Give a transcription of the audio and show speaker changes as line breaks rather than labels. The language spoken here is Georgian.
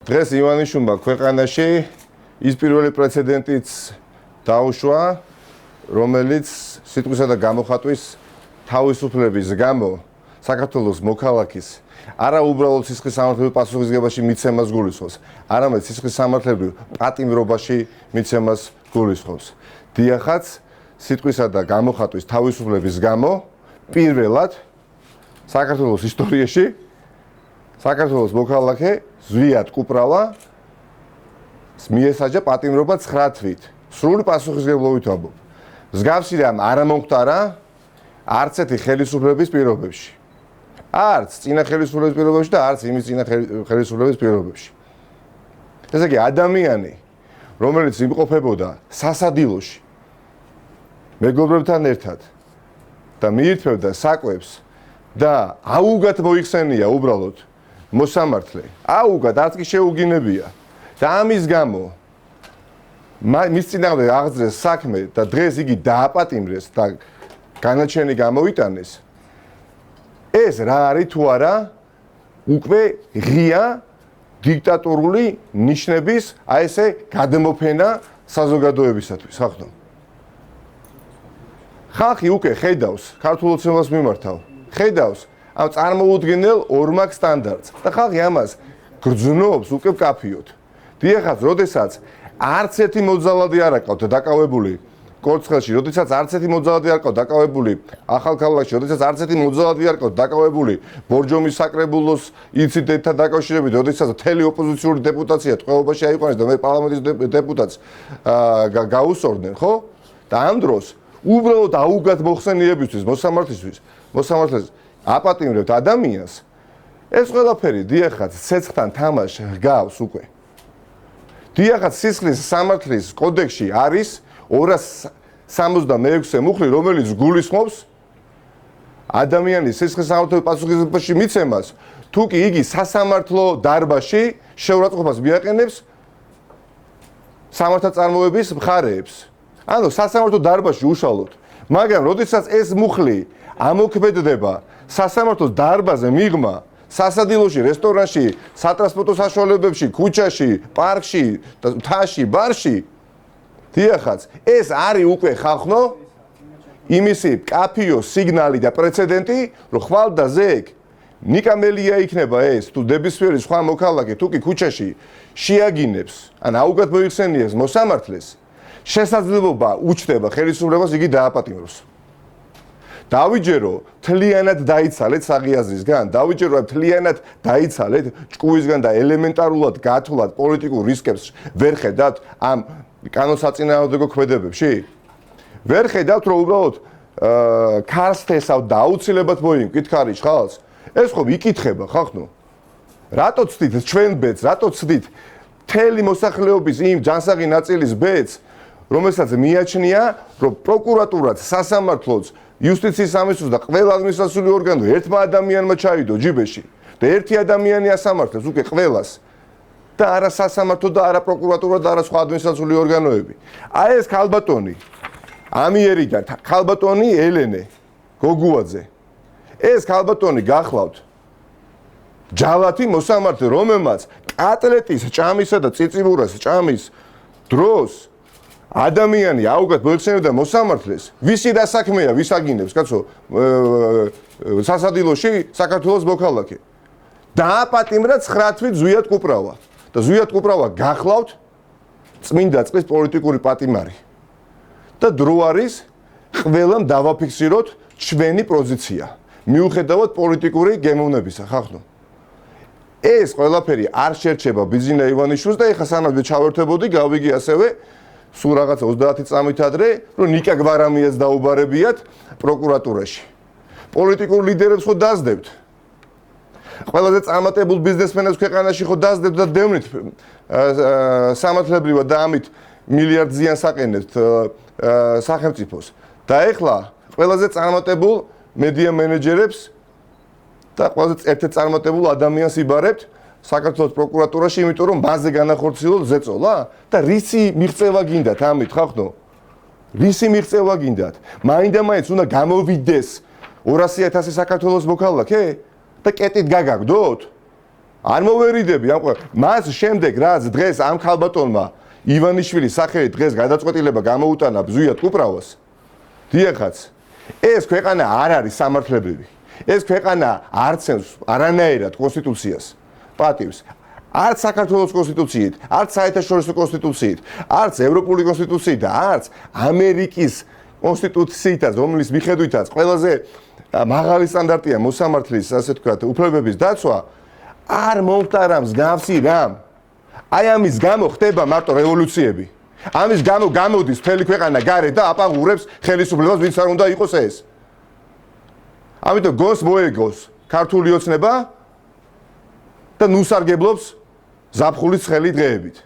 დღეს ივანიშვილმა ქვეყანაში ის პირველი პრეცედენტიც დაუშვა, რომელიც სიტყვისა და გამოხატვის თავისუფლების გამო საქართველოს მოქალაქის არა უბრალოდ სისხლის სამართლებრივ პასუხისმგებაში მიცემას გულისხმობს, არამედ სისხლის სამართლებრივ პატიმრობაში მიცემას გულისხმობს. დიახაც, სიტყვისა და გამოხატვის თავისუფლების გამო პირველად საქართველოს ისტორიაში საქართველოს მოქალაქე ზვიად კუპრავა მიესაჯა პატიმრობა 9 თვით. სრული პასუხისმგებლობით ვამბობ. მსგავსი რამ არ მომხდარა არც ერთი ხელისუფლების პირობებში. არც წინა ხელისუფლების პირობებში და არც იმის წინა ხელისუფლების პირობებში. ესე იგი, ადამიანი, რომელიც იმყოფებოდა სასადილოში მეგობრებთან ერთად და მიირთმევდა საკვებს და აუგად მოიხსენია უბრალოდ მოსამართლე, აუგად არც კი შეუგინებია და ამის გამო მის წინააღმდეგ აღძრეს საქმე და დღეს იგი დააპატიმრეს და განაჩენი გამოიტანეს. ეს რა არის თუ არა უკვე ღია დიქტატორული ნიშნების აი ესე გადმოფენა საზოგადოებისათვის, ხახტო. ხალხი უკვე ხედავს ქართულ ოცნებას მიმართავ, ხედავს ამ წარმოუდგენელ ორმაგ სტანდარტს და ხალხი ამას გრძნობს უკვე მკაფიოდ. დიახაც, როდესაც არც ერთი მოძალადი არ აკავთ დაკავებული კორცხელში, როდესაც არც ერთი მოძალადი არ აკავთ დაკავებული ახალქალაქში, როდესაც არც ერთი მოძალადი არ აკავთ დაკავებული ბორჯომის საკრებულოს ინციდენტთან დაკავშირებით, როდესაც მთელი ოპოზიციური დეპუტაცია ტყვეობაში აიყვანეს და მე პარლამენტის დეპუტატს გაუსწორდნენ, ხო? და ამ დროს უბრალოდ აუგად მოხსენიებისთვის, მოსამართლეს აპატიმრებთ ადამიანს. ეს ყველაფერი დიახაც ცეცხლთან თამაშს ჰგავს უკვე. დიახაც სისხლის სამართლის კოდექსში არის 266 მუხლი, რომელიც გულისხმობს ადამიანის სისხლის სამართლებრივ პასუხისმგებაში მიცემას, თუ კი იგი სასამართლო დარბაზში შეურაცხყოფას მიაყენებს სამართალწარმოების მხარეებს. ანუ სასამართლო დარბაზში უშუალოდ. მაგრამ როდესაც ეს მუხლი ამოქმედდება სასამართლოს დარბაზზე მიღმა, სასადილოში, რესტორანში, სატრანსპორტო საშუალებებში, ქუჩაში, პარკში, მთაში, ბარში, დიახაც, ეს არის უკვე ხახნო იმისი კაფიო სიგნალი და პრეცედენტი, რომ ხვალ და ზეგ ნიკამელია იქნება ეს, თუ დებისფერი სხვა მოქალაქე, თუ კი ქუჩაში შეაგინებს, ან აუგად მოიხსენიებს მოსამართლეს, შესაძლებლობა უჩნდება ხელისუფლებას იგი დააპატიმროს. დავიჯერო თლიანად დაიცალეთ საღიაზრისგან, დავიჯერო თლიანად დაიცალეთ ჭკუისგან და ელემენტარულად გათვლათ პოლიტიკურ რისკებს ვერ ხედავთ ამ კანონსაწინააღმდეგო ქმედებებში? ვერ ხედავთ, რომ უბრალოდ ქარს თესავთ და აუცილებლად მოიმკითხარით ხალხს? ეს ხო იკითხება ხახნო. რატო ცდით ჩვენ ბედს, რატო ცდით მთელი მოსახლეობის იმ ჯანსაღი ნაწილის ბედს, რომელსაც მიაჩნია, რომ პროკურატურაც, სასამართლოც, იუსტიციის სამინისტროს და ყველა ადმინისტრაციული ორგანო ერთმა ადამიანმა ჩაიდო ჯიბეში და ერთი ადამიანი ასამართლებს უკვე ყველას და არა სასამართლო და არა პროკურატურა და არა სხვა ადმინისტრაციული ორგანოები. აი ეს ქალბატონი ამიერიდან, ქალბატონი ელენე გოგუაძე. ეს ქალბატონი გახლავთ ჯალათი მოსამართლე, რომელმაც კატლეტის ჭამისა და წიწილურას ჭამის დროს ადამიანი აუგად მოიხსენებდა მოსამართლეს, ვისი დასაქმეა, ვის აგინებს, კაცო, სასადილოში საქართველოს მოქალაქე. დააპატიმრა 9 თვით ზვიად კუპრავა. და ზვიად კუპრავა გახლავთ წმინდა წყლის პოლიტიკური პატიმარი. და დრო არის ყველამ დავაფიქსიროთ ჩვენი პოზიცია. მიუხედავად პოლიტიკური გემოვნებისა, ხახნო. ეს ყველაფერი არ შერჩება ბიზინა ივანიშვილს და ეხლა სანამ ჩავერთებოდი, გავიგე ასევე სულ რაღაცა 30 წამით ადრე, რომ ნიკა გვარამიას დაუბარებიათ პროკურატურაში. პოლიტიკურ ლიდერებს ხო დაძდებთ? ყველაზე წარმატებულ ბიზნესმენებს ქვეყანაში ხო დაძდებთ და დევნით სამართლებრივად და ამით მილიარდ ზიანს აყენებთ სახელმწიფოს. და ეხლა ყველაზე წარმატებულ მედია მენეჯერებს და ყველაზე ერთ-ერთ წარმატებულ ადამიანს იბარებთ საქართველოს პროკურატურაში, იმიტომ რომ მასზე განახორციელოთ ზეწოლა და რისი მიღწევა გინდათ ამით ხახნო? რისი მიღწევა გინდათ? მაინდა-მაინც უნდა გამოვიდეს 200,000 საქართველოს მოქალაქე და კეტით გაგაგდოთ? არ მოვერიდები ამ მას შემდეგ რაც დღეს ამ ქალბატონმა ივანიშვილის სახელით დღეს გადაწყვეტილება გამოუტანა ბზუიად უპრავოს დიახაც ეს ქვეყანა არ არის სამართლებრივი ეს ქვეყანა არ ცემს არანაირად კონსტიტუციას პატივს არც საქართველოს კონსტიტუციით არც საერთაშორისო კონსტიტუციით არც ევროპული კონსტიტუციით და არც ამერიკის კონსტიტუციითაც რომლის მიხედვითაც ყველაზე მაღალი სტანდარტია მოსამართლის ასე ვთქვათ უფლებების დაცვა არ მომხდარა მსგავსი რამ აი ამის გამო ხდება მარტო რევოლუციები ამის გამო გამოდის მთელი ქვეყანა გარეთ და აპაღურებს ხელისუფლებას ვინც არ უნდა იყოს ეს ამიტომ გოს მოეგოს ქართული ოცნება და ნუსარგებლობს ზაფხულის ცხელი დღეებით